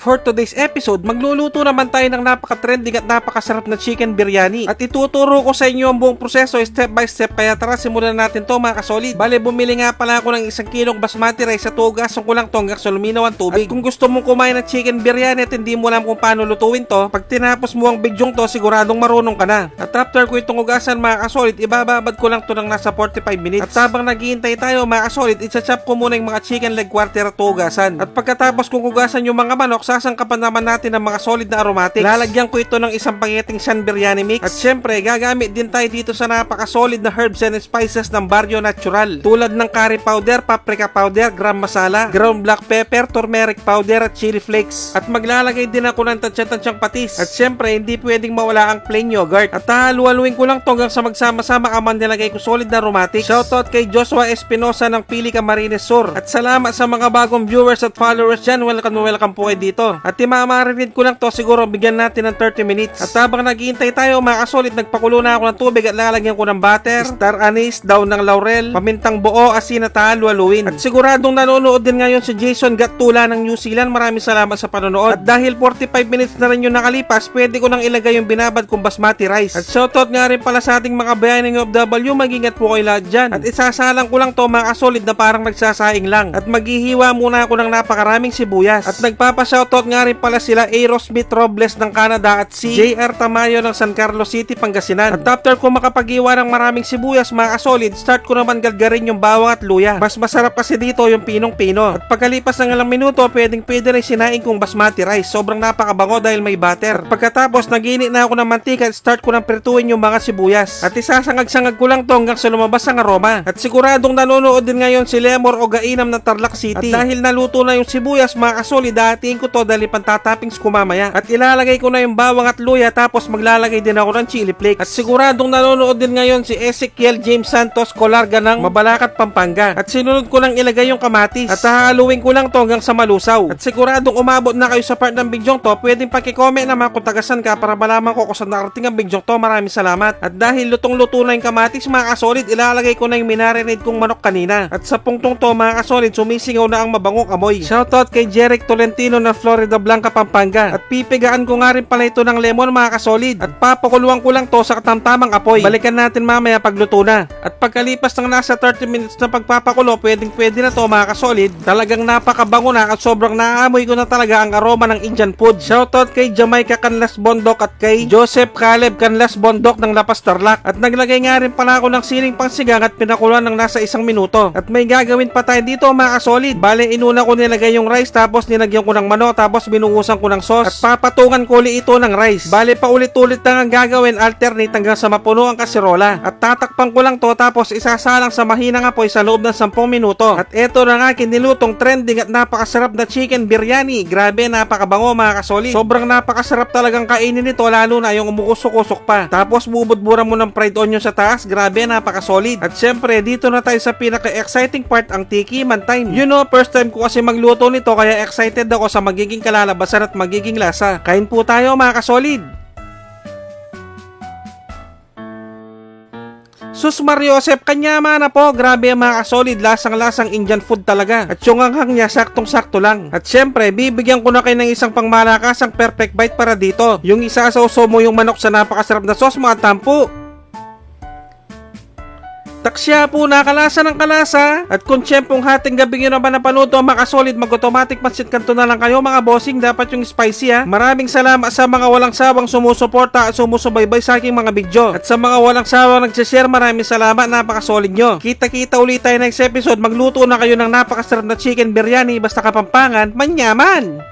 For today's episode, magluluto naman tayo ng napaka-trending at napakasarap na chicken biryani. At ituturo ko sa inyo ang buong proseso step by step, kaya tara simulan natin to mga kasolid. Bale, bumili nga pala ako ng 1 kilong basmati rice at hugasan ko lang to hanggang sa luminaw ang tubig. At kung gusto mong kumain ng chicken biryani at hindi mo alam kung paano lutuin to, pag tinapos mo ang bidyong to, siguradong marunong ka na. At after ko itong hugasan mga kasolid, ibababad ko lang to ng nasa 45 minutes. At habang naghihintay tayo mga kasolid, i-chop ko muna yung mga chicken leg quarter at hugasan. At pagkatapos kong hugasan yung mga manok, sasangkapan naman natin ng mga solid na aromatic. Lalagyan ko ito ng isang paketing Shan Biryani Mix. At syempre, gagamit din tayo dito sa napaka-solid na herbs and spices ng Barrio Natural. Tulad ng curry powder, paprika powder, gram masala, ground black pepper, turmeric powder at chili flakes. At maglalagay din ako ng tansya-tansyang patis. At syempre, hindi pwedeng mawala ang plain yogurt. At haluhaluin ko lang to hanggang sa magsama-sama ang nilagay ko solid na aromatic. Shoutout kay Joshua Espinosa ng Pili Camarines Sur. At salamat sa mga bagong viewers at followers dyan. Welcome po kayo dito. At imamarinate ko lang to, siguro bigyan natin ng 30 minutes. At habang naghihintay tayo mga kasolid, nagpakulo na ako ng tubig at lalagyan ko ng butter, star anise, daon ng laurel, pamintang buo, asin at halu-haluin. At siguradong nanonood din ngayon si Jason Gatula ng New Zealand. Maraming salamat sa panonood. At dahil 45 minutes na rin yung nakalipas, pwede ko nang ilagay yung binabad kong basmati rice. At shoutout nga rin pala sa ating mga bayaning OFW, mag-ingat po kayo lahat dyan. At isasalang ko lang to mga kasolid na parang nagsasaing lang. At maghihiwa muna ako ng napakaraming sibuyas. At nagpapa-shoutout nga rin pala sila Aerosmith Robles ng Canada at si JR Tamayo ng San Carlos City, Pangasinan. At after ko makapag-iwa ng maraming sibuyas mga kasolid, start ko naman galgarin yung bawang at luya. Mas masarap kasi dito yung pinong-pino. At pagkalipas ng ilang minuto, pwede rin sinaing kong basmati rice. Sobrang napakabango dahil may butter. At pagkatapos, naginit na ako ng mantika at start ko nang prituin yung mga sibuyas. At isasangag-sangag ko lang to hanggang sa lumabas ang aroma. At siguradong nanonood din ngayon si Lemor o Gainam ng Tarlac City. At dahil naluto na yung sibuyas mga kasolid, dating ko to dahil pantatappings ko mamaya. At ilalagay ko na yung bawang at luya, tapos maglalagay din ako ng chili flakes. At siguradong nanonood din ngayon si Ezekiel James Santos Colarga ng Mabalacat, Pampanga. At sinunod ko lang ilagay yung kamatis. At hahaluin ko lang to hanggang sa malusaw. At siguradong umabot na kayo sa part ng bidyong to, pwedeng paki-comment naman kung tagasan ka para malaman ko kung saan nakarating ang bidyong to. Maraming salamat. At dahil lutong-luto na yung kamatis mga kasolid, ilalagay ko na yung minarinade kong manok kanina. At sa punktong to mga kasolid, sumisingaw na ang mabangong amoy. Shoutout kay Jeric Tolentino ng Florida Blanca, Pampanga. At pipigaan ko nga rin pala ito ng lemon mga kasolid. At papakuluan ko lang to sa katamtamang apoy. Balikan natin mamaya pagluto na. At pagkalipas ng nasa 30 minutes na pagpapakulo, pwede na to mga kasolid. Talagang napakabango na at sobrang naaamoy ko na talaga ang aroma ng Indian food. Shoutout kay Jamaica Canlas Bondok at kay Joseph Caleb Canlas Bondok ng Lapas Tarlac. At naglagay nga rin pala ako ng siling pangsigang at pinakuluan ng nasa 1 minuto. At may gagawin pa tayo dito mga kasolid. Bale, inuna ko nilagay yung rice, tapos nilagyan ko ng manok, tapos binuhusan ko ng sauce at papatungan ko ulit ito ng rice. Bale, paulit-ulit lang ang gagawin, alternate hanggang sa mapuno ang kaserola. At tatakpan ko lang to, tapos isasalang sa mahinang apoy sa loob ng 10 minuto. At eto na nga kinilutong trending at napakasarap na chicken biryani. Grabe, napakabango mga kasolid. Sobrang napakasarap talagang kainin nito, lalo na yung umuusok-usok pa. Tapos bubudburan mo ng fried onion sa taas. Grabe, napakasolid. At syempre, dito na tayo sa pinaka-exciting part, ang tikiman time. You know, first time ko kasi magluto nito, kaya excited ako sa magiging kalalabasan at magiging lasa. Kain po tayo mga kasolid. Sus Mariosep, kanyama na po. Grabe mga kasolid, lasang-lasang Indian food talaga. At yung anghang niya, saktong-sakto lang. At syempre, bibigyan ko na kayo ng isang pangmalakasang perfect bite para dito. Yung isasawsaw mo yung manok sa napakasarap na sauce mga tampo. Taksya po, nakalasa ng kalasa. At kung tiyempong hating gabi nyo naman napanood to mga kasolid, mag-automatic pansit kanto na lang kayo mga bossing. Dapat yung spicy ha. Maraming salamat sa mga walang sawang sumusuporta at sumusubaybay sa aking mga video. At sa mga walang sawang nagsishare, maraming salamat, napakasolid nyo. Kita-kita ulit tayo next episode. Magluto na kayo ng napakasarap na chicken biryani, basta Kapampangan, manyaman!